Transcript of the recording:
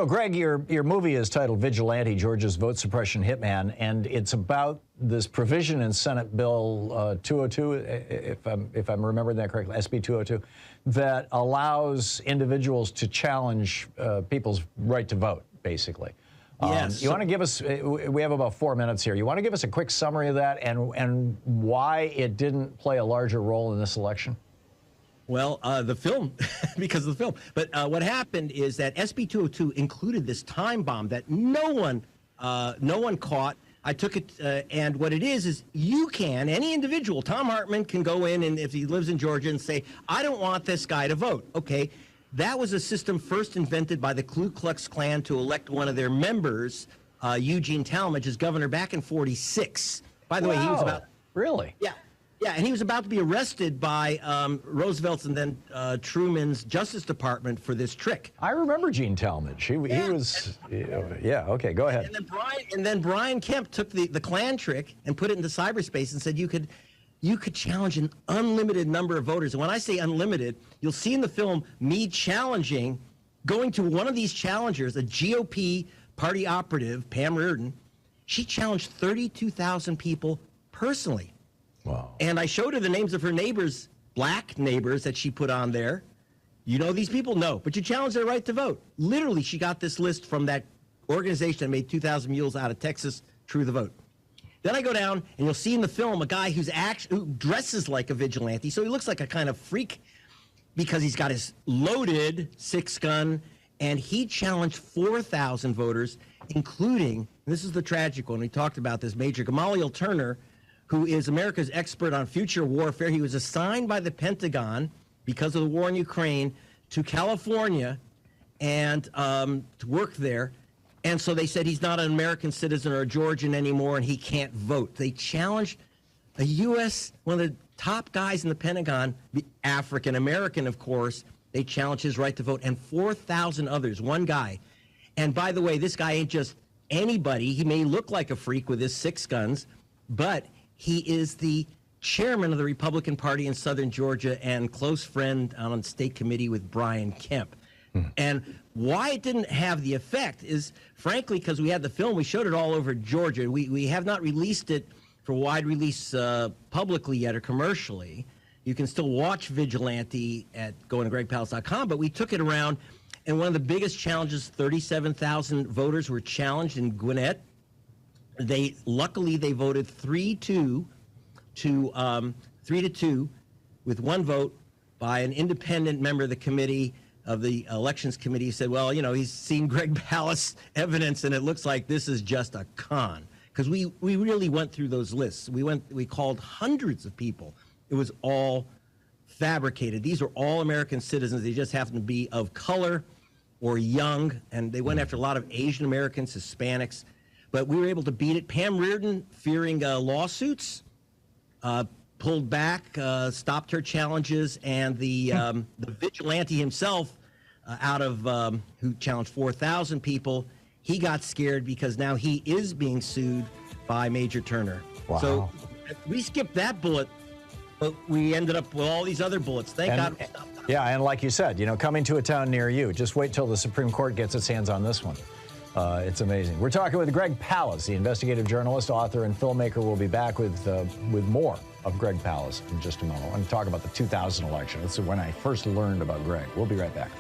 So, Greg, your movie is titled Vigilante, Georgia's Vote Suppression Hitman, and it's about this provision in Senate Bill 202, if I'm remembering that correctly, SB 202, that allows individuals to challenge people's right to vote, basically. Yes. You want to give us, we have about 4 minutes here. You want to give us a quick summary of that and why it didn't play a larger role in this election? Well, the film, because of the film. But what happened is that SB 202 included this time bomb that no one caught. I took it, and what it is you can, any individual, Thom Hartmann can go in, and if he lives in Georgia, and say, I don't want this guy to vote. Okay, that was a system first invented by the Ku Klux Klan to elect one of their members, Eugene Talmadge, as governor back in '46. By the way, he was about... Really? Yeah. Yeah, and he was about to be arrested by Roosevelt's and then Truman's Justice Department for this trick. I remember Gene Talmadge. He was, yeah, okay, go ahead. And then Brian Kemp took the Klan trick and put it into cyberspace and said you could challenge an unlimited number of voters. And when I say unlimited, you'll see in the film me challenging, going to one of these challengers, a GOP party operative, Pam Reardon. She challenged 32,000 people personally. Wow. And I showed her the names of her neighbors, black neighbors that she put on there. You know these people? No. But you challenge their right to vote. Literally, she got this list from that organization that made 2,000 mules out of Texas, True the Vote. Then I go down, and you'll see in the film a guy who dresses like a vigilante. So he looks like a kind of freak because he's got his loaded 6-gun, and he challenged 4,000 voters, including, and this is the tragic one, we talked about this, Major Gamaliel Turner, who is America's expert on future warfare. He was assigned by the Pentagon because of the war in Ukraine to California and to work there. And so they said he's not an American citizen or a Georgian anymore and he can't vote. They challenged a U.S., one of the top guys in the Pentagon, African American, of course. They challenged his right to vote, and 4,000 others, one guy. And by the way, this guy ain't just anybody. He may look like a freak with his 6 guns, but he is the chairman of the Republican Party in Southern Georgia and close friend on state committee with Brian Kemp. And why it didn't have the effect is, frankly, because we had the film, we showed it all over Georgia. We have not released it for wide release publicly yet or commercially. You can still watch Vigilante at going to gregpalast.com, but we took it around, and one of the biggest challenges, 37,000 voters were challenged in Gwinnett. Luckily they voted 3-2 with one vote by an independent member of the committee, of the elections committee. He said, well, you know, he's seen Greg Palast evidence and it looks like this is just a con. Because we really went through those lists. We called hundreds of people. It was all fabricated. These are all American citizens. They just happen to be of color or young, and they went after a lot of Asian Americans, Hispanics. But we were able to beat it. Pam Reardon, fearing lawsuits, pulled back, stopped her challenges, and the vigilante himself, who challenged 4,000 people, he got scared because now he is being sued by Major Turner. Wow. So we skipped that bullet, but we ended up with all these other bullets. Thank God we stopped that. Yeah, and like you said, you know, coming to a town near you. Just wait till the Supreme Court gets its hands on this one. It's amazing. We're talking with Greg Palast, the investigative journalist, author, and filmmaker. We'll be back with more of Greg Palast in just a moment. I'm going to talk about the 2000 election. That's when I first learned about Greg. We'll be right back.